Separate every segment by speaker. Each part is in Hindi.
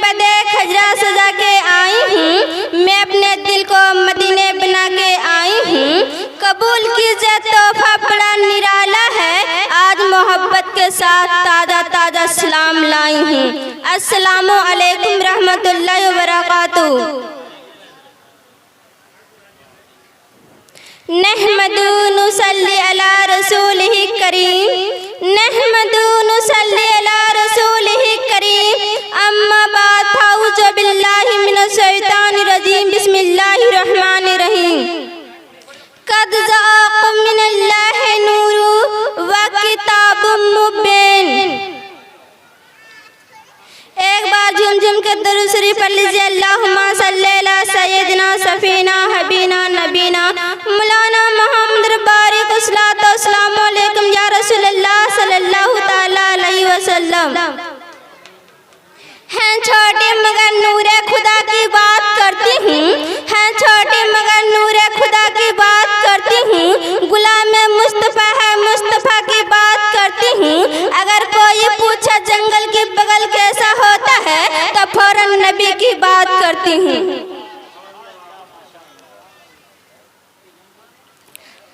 Speaker 1: गुंबदे खजरा सजा के आई हूँ, मैं अपने दिल को मदीने बना के आई हूँ। कबूल कीजिए तोहफा बड़ा निराला है, आज मोहब्बत के साथ ताज़ा ताज़ा सलाम लाई हूँ। अस्सलामु अलैकुम रहमतुल्लाहि व बरकातुहू। नहमदु नुसल्ली अला रसूलिही करीम, नहमदु नुसल्ली अला रसूलिही करीम। अम्मा बाद फाऊज़ु बिल्लाहि मिनश शैतानिर रजीम, बिस्मिल्लाहिर रहमानिर रहीम। कद जाअकुम मिनल्लाहि नूरु व किताबुम मुबीन। एक बार झूम झूम के दरूद शरीफ पढ़ लीजिए। अल्लाहुम्मा सल्ली अला सय्यदिना सफीना हबीना नबीना मौलाना मुहम्मद बारिक अस्सलातु वस्सलामु अलैकुम या रसूलल्लाह सल्लल्लाहु तआला अलैहि वसल्लम। हैं छोटे मगर नूरे खुदा की बात करती हूँ, हैं छोटे मगर नूरे खुदा की बात करती हूँ। गुलाम मुस्तफ़ा है मुस्तफ़ा की बात करती हूँ। अगर कोई पूछे जंगल के बगल कैसा होता है तो फौरन नबी की बात करती हूँ।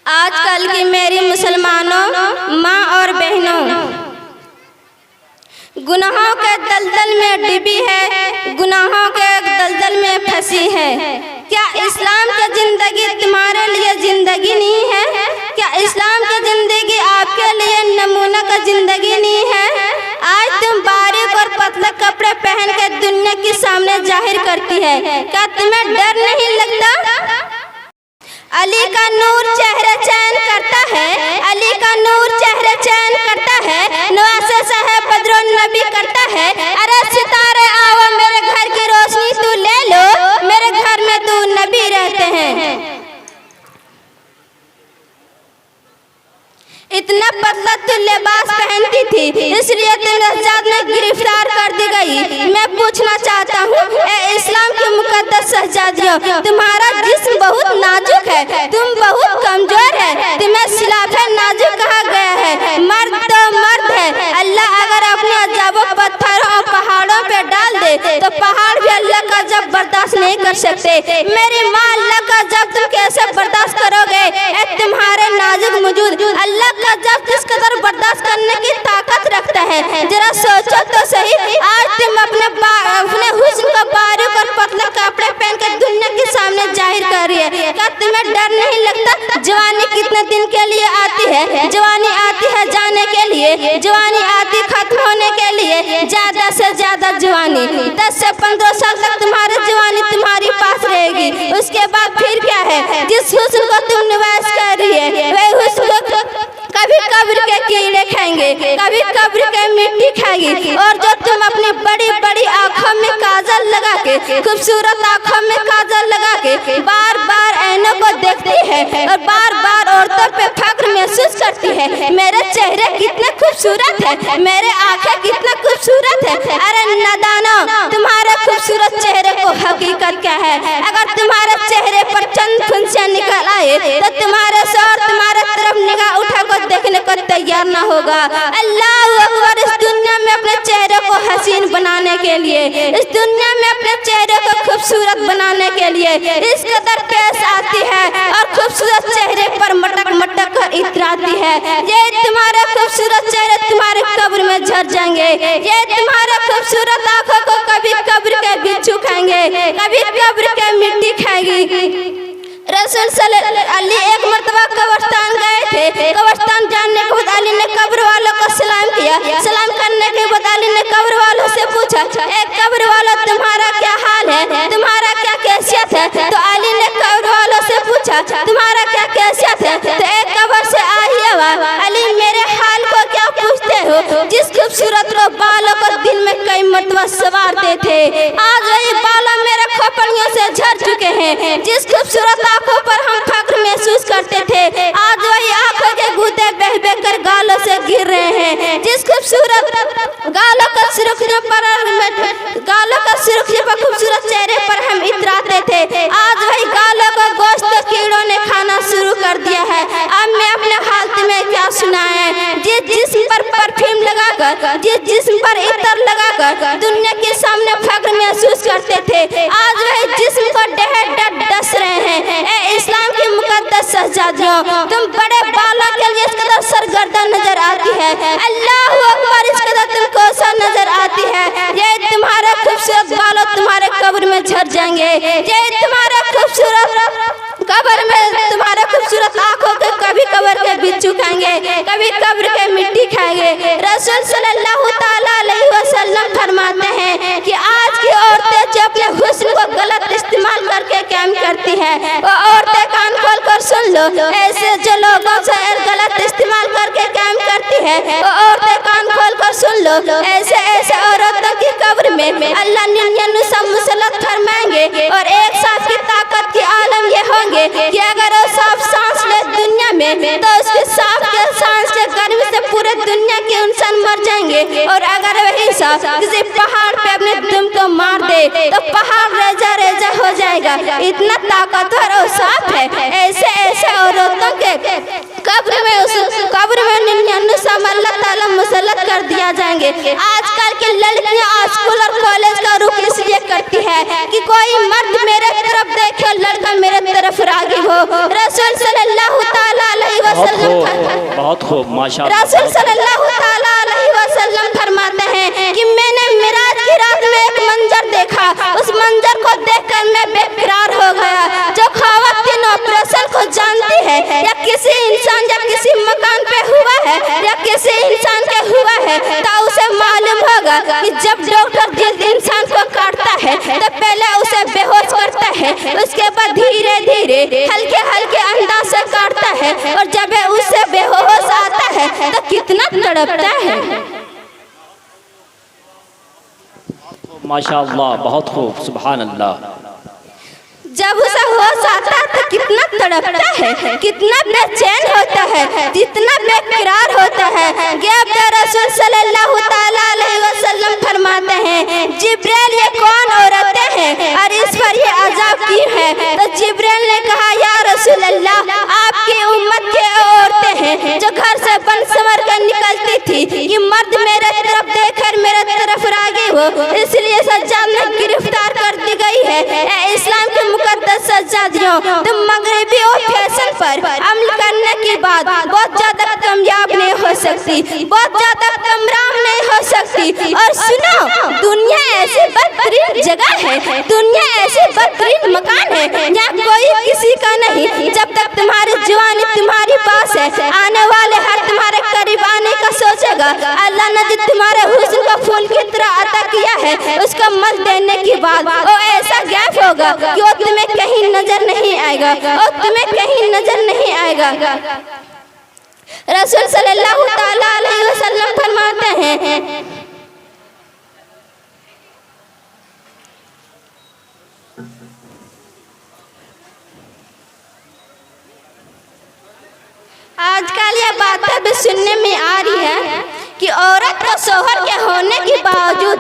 Speaker 1: आजकल की मेरी मुसलमानों माँ और बहनों, गुनाहों के दलदल में डूबी है, गुनाहों के दलदल में फंसी है। क्या इस्लाम की जिंदगी तुम्हारे लिए जिंदगी नहीं है? क्या इस्लाम की जिंदगी आपके लिए नमूना का जिंदगी नहीं है? आज तुम बारीक और पतले कपड़े पहन के दुनिया के सामने जाहिर करती है, क्या तुम्हें डर नहीं लगता? अली का नूर चेहरे चैन करता है, अली का नूर चेहरे चैन करता है। नवासे साहब बदरुन नबी करता है। अरे सितारे आओ मेरे घर की रोशनी तू ले लो, मेरे घर में तू नबी रहते हैं। इतना पतला तू लिबास पहनती थी, इसलिए तुम में गिरफ्तार कर दी गई। मैं पूछना चाहता हूँ, ए इस्लाम की मुकद्दस शहजादियों, तुम्हारा जिस्म बहुत नाजुक है, तुम बहुत कमजोर है, तुम्हें सिलाफे नाजुक कहा गया है। मर्द तो मर्द है। अल्लाह अगर अपने अजाबों पत्थरों और पहाड़ों पे डाल दे तो पहाड़ भी अल्लाह का जब बर्दाश्त नहीं कर सकते। मेरी माँ, अल्लाह का जब तुम कैसे बर्दाश्त करोगे? तुम्हारे नाजुक वजूद अल्लाह का जब किस कदर बर्दाश्त करने की ताकत रखता है, जरा सोचो तो सही। आज तुम अपने हुस्न का बारीक और पतला कपड़े पहन कर दुनिया के सामने जाहिर कर रही है, क्या तुम्हें डर नहीं लगता? जवानी कितने दिन के लिए आती है? जवानी आती है जाने के लिए, जवानी आती खत्म होने के लिए। ज्यादा से ज्यादा जवानी 10 से 15 साल तक तुम्हारी जवानी तुम्हारी पास रहेगी, उसके बाद फिर क्या है? जिस हुस्न को तुम निवास कर रही है वही हुस्न को कभी कब्र के कीड़े खाएंगे, कभी कब्र के मिट्टी खाएगी। और जो तुम अपनी बड़ी बड़ी आँखों में काजल लगा के, खूबसूरत आँखों में काजल लगा के बार बार ऐनों को देखती है और बार बार औरतों पे फख्र महसूस करती है, मेरे चेहरे कितने खूबसूरत है, मेरे आँखें कितना खूबसूरत है। अरे नादानो, तुम्हारे खूबसूरत चेहरे को हकीकत क्या है? अगर तुम्हारे चेहरे पर चंद फुंसियाँ निकल आए तो तुम्हारे सर तुम्हारे तरफ निगाह उठा कर देखने को तैयार ना होगा। अल्लाह अकबर। इस दुनिया में अपने चेहरे को हसीन बनाने के लिए, इस दुनिया में अपने चेहरे को खूबसूरत बनाने के लिए इस कदर पेश आती है और खूबसूरत चेहरे पर मटक मटक कर इतराती है। ये तुम्हारे खूबसूरत चेहरे तुम्हारे कब्र में झड़ जाएंगे, ये तुम्हारे खूबसूरत आंखों को कभी कब्र के बिच्छू खाएंगे, कभी कब्र के मिट्टी खाएगी। रसूल अली एक मर्तबा कब्रिस्तान गए थे। कब्रिस्तान जाने के बाद अली ने कब्र वालों को सलाम किया। सलाम करने के बाद अली ने कब्र वालों से पूछा, एक कब्र वालों तुम्हारा क्या हाल है, तुम्हारा क्या कैफियत है? तो अली ने कब्र वालों से पूछा, तुम्हारा क्या कैफियत है? तो एक कब्र से आई आवाज़, अली मेरे हाल को क्या पूछते हो? जिस खूबसूरत को बालों को दिन में कई मर्तबा सवारते थे, आज वही बालों मेरे खोपड़ियों से झड़ चुके हैं। जिस खूबसूरत आंखों पर हम फख्र महसूस करते थे, आज वही आंखों के गूदे बह बह कर गालों से गिर रहे हैं। जिस खूबसूरत गालों का सुर्खियों पर खूबसूरत चेहरे पर हम इतराते थे, आज वही गालों को गोश्त कीड़ों ने खाना शुरू कर दिया है। अब मैं अपने हाल तुम्हें क्या सुनाएं? जिस जिस्म पर परफ्यूम लगाकर, जिस जिस्म पर इत्र लगाकर दुनिया के सामने फख्र महसूस करते थे, आज वही जिस्म को डस रहे हैं। ए इस्लाम की मुकद्दस शहजादियों, तुम बड़े बालों के लिए इस कदर सरगर्दा नजर आती है। अल्लाह अकबर, इस कदर तुम कोसा नजर आती है। ये तुम्हारे खूबसूरत बालों तुम्हारे कब्र में झड़ जाएंगे। ये तुम्हारे खूबसूरत कब्र में तुम्हारे खूबसूरत आंखों के कभी कब्र के बिच्छू खाएंगे, कभी कब्र के मिट्टी खाएंगे। रसूल सल्लल्लाहु ताला अलैहि वसल्लम फरमाते हैं कि आज की औरतें जो अपने हुस्न को गलत इस्तेमाल करके काम करती है, वो औरतें कान खोल कर सुन लो, ऐसे जो लोगों से गलत इस्तेमाल करके काम करती है, वो औरतें कान खोल कर सुन लो, ऐसे ऐसे औरतों की कब्र में अल्लाह 99 सब मुसल्लत फरमाएंगे। और एक सांस की ताकत के आलम ये होंगे कि अगर वो साफ सांस ले दुनिया में, तो उसके साफ के सांस के गर्मी से पूरे दुनिया के इंसान मर जाएंगे। और अगर वही सांस किसी पहाड़ पे अपने दम को मार दे, तो पहाड़ रेजा रेजा हो जाएगा। इतना ताकतवर और साफ है। ऐसे ऐसे औरतों के कब्र में, उस कब्र में 99 सब अल्लाह ताला मुसल्लत कर दिया जाएंगे। आजकल की लड़कियां स्कूल और कॉलेज का रुख इसलिए करती है कि कोई मर्द मेरे तरफ देखे, लड़का मेरे तरफ रागिब हो। रसूल सल्लल्लाहु ताला अलैहि वसल्लम,
Speaker 2: बहुत खूब माशाअल्लाह,
Speaker 1: रसूल सल्लल्लाहु ताला अलैहि वसल्लम फरमाते हैं कि मैंने मिराज की रात में एक मंजर देखा, उस मंजर को देखकर मैं बेकरार हो गया। जो ख़वातीन ऑपरेशन को जानती है, या किसी इंसान या किसी मकान पे हुआ है, या किसी इंसान के हुआ है, तो उसे मालूम होगा कि जब डॉक्टर जिस इंसान को काटता है, तो पहले उसे बेहोश करता है, उसके बाद धीरे धीरे हल्के हल्के अंदाज से काटता है, और जब उससे बेहोश आता है तो कितना तड़पता है।
Speaker 2: माशाअल्लाह, बहुत खूब, सुभान अल्लाह।
Speaker 1: जब उसे होश आता है तो कितना तड़पता है, कितना बेचैन होता है, कितना बेकरार होता है। रसूल सल्लल्लाहु ताला अलैहि वसल्लम फरमाते हैं, जिब्राइल ये कौन औरतें हैं और इस पर ये अज़ाब क्यों है? तो जिब्राइल ने कहा, या रसूल अल्लाह, आपकी उम्मत के औरतें हैं जो घर से बन संवर कर निकलती थी कि मर्द मेरे तरफ देखकर मेरे तरफ रागिब हो, इसलिए सज्जाद में गिरफ्तार कर दी गई है। इस्लाम के मुकद्दस सज्जादियों, तुम मगरिबी और फैशन पर अमल करने की बात बहुत ज्यादा कामयाब नहीं हो सकती, बहुत ज्यादा कामयाब नहीं हो सकती। और सुनो, दुनिया ऐसी बदतरीन जगह है, दुनिया ऐसी बदतरीन मकान है, यहाँ कोई किसी का नहीं। जब तक तुम्हारी जवानी तुम्हारी पास है, आने वाले हर तुम्हारे करीब आने का सोचेगा। अल्लाह ने जो तुम्हारे हुस्न को फूल की तरह अता किया है, उसको मत देने की बात वो ऐसा गैप होगा कि वो तुम्हें कहीं नजर नहीं आएगा, और तुम्हें कहीं नजर नहीं आएगा। रसूल सल्लल्लाहु ताला अलैहि वसल्लम फरमाते हैं, आजकल ये बातें भी सुनने में आ रही है कि औरत को शोहर के होने के बावजूद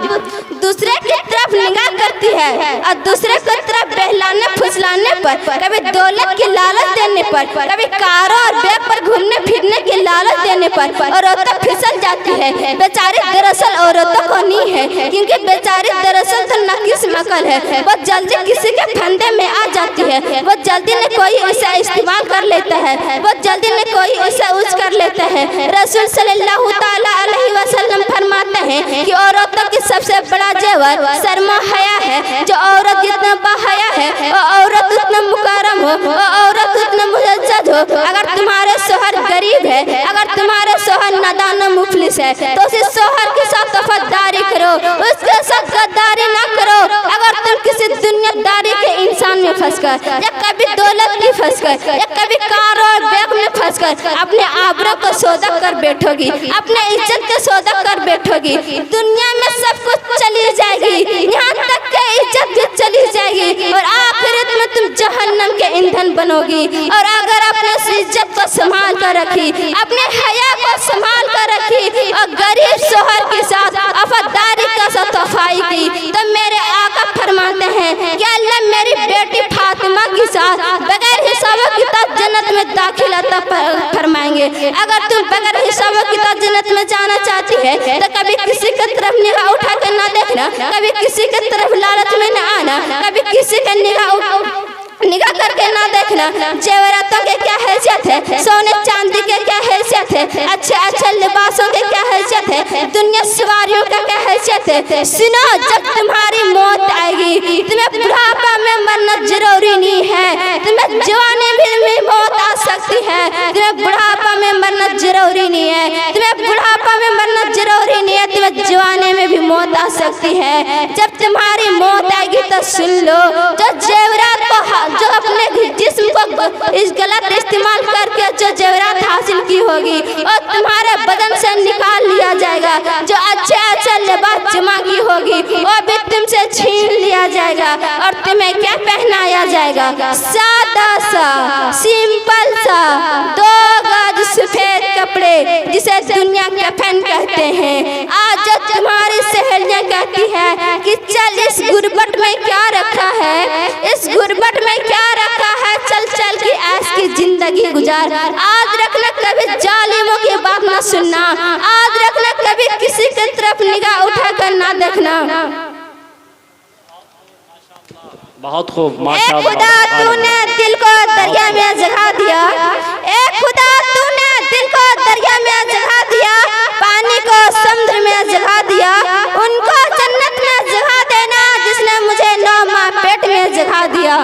Speaker 1: दूसरे की तरफ निगाह करती है, और दूसरे की तरफ बहलाने फुसलाने पर, कभी दौलत की लालच देने पर, कभी कारों और बैग पर घूमने फिरने की लालच देने पर औरतें फिसल जाती है। बेचारी दरअसल औरतों को नहीं है, क्योंकि बेचारी दरअसल तो नकीस मकल है, वो जल्दी किसी के फंदे में आ जाती है, वो जल्दी ने कोई इसे इस्तेमाल कर लेता है, वो जल्दी ने कोई इसे यूज कर लेता है। रसूल सल्लल्लाहु ताला अलैहि वसल्लम फरमाते हैं कि औरतों की सबसे बड़ा जेवर शर्म हया है। जो औरत जितना बाहया है, वो औरत उतना मुकर्रम हो, वो औरत उतना मुअज़्ज़ज़ हो। अगर तुम्हारे शोहर गरीब है, अगर तुम्हारे शोहर नादान मुफलिस है, तो उस शोहर के साथ वफादारी करो, उसके साथ गद्दारी ना करो। अगर तुम किसी दुनियादारी के इंसान में फंसकर, या कभी दौलत की फंसकर, या कभी कार और बैग में फंसकर अपने आबरू को सौदा कर बैठोगी, अपने इज्जत के सौदा कर बैठोगी, दुनिया में सब कुछ चली जाएगी, यहाँ तक कि इज्जत भी चली जाएगी, और आखिरत में तुम जहन्नम के ईंधन बनोगी। और अगर अपने इज्जत को संभाल कर रखी, अपने हया को संभाल कर रखी, और गरीब शोहर के साथ वफादारी का साथ सफाई की, तो मेरे आका फरमाते हैं कि अल्लाह मेरी बेटी फातिमा के साथ बगैर हिसाब किताब जन्नत जन्नत में दाखिल अता फरमाएंगे। अगर तुम बगैर हिसाब किताब जन्नत में जाना चाहती है तो कभी किसी की तरफ निगाह उठा कर ना देखना, कभी किसी की तरफ लालच में न आना, कभी किसी का निगाह करके ना देखना। जेवरातों के क्या हैसियत है, सोने चांदी के क्या हैसियत है, अच्छे अच्छे लिबासों के क्या हैसियत है, दुनिया सवारियों का क्या हैसियत है। सुनो, जब तुम्हारी मौत आएगी, तुम्हें बुढ़ापा में मरना जरूरी नहीं है, तुम्हें जवानी में मौत आ सकती है, तुम्हें बुढ़ापा में मरना जरूरी नहीं है, तुम्हें बुढ़ापा में मरना जरूरी नहीं है, तुम्हें जवानी में भी मौत आ सकती है। जब तुम्हारी मौत आएगी तो सुन लो, जो जेवरात को, जो अपने जिस्म को इस गलत इस्तेमाल करके जो जेवरात हासिल की होगी और तुम्हारे बदन से निकाल लिया जाएगा। जो अच्छे अच्छे लिबास जमा की होगी वो भी तुमसे छीन लिया जाएगा और तुम्हें क्या पहनाया जाएगा, सादा सा सिंपल सा 2 गज सफेद कपड़े जिसे दुनिया कफन कहते हैं। आज जो तुम्हारी सहेलियां कहती है कि चल इस गुर्बत में क्या रखा है, इस गुर्बत में क्या रखा है, चल चल की ऐश की जिंदगी गुजार। आज रखना कभी जालिमों की बात ना सुनना, आज रखना कभी किसी की तरफ निगाह उठा कर ना देखना।
Speaker 2: बहुत खूब,
Speaker 1: ए
Speaker 2: माशाअल्लाह।
Speaker 1: खुदा तूने दिल को दरिया में जगा दिया, ए खुदा तूने दिल को दरिया में जगा दिया, पानी को समुद्र में जगा दिया, उनको जन्नत में जगा देना जिसने मुझे 9 माह पेट में जगा दिया।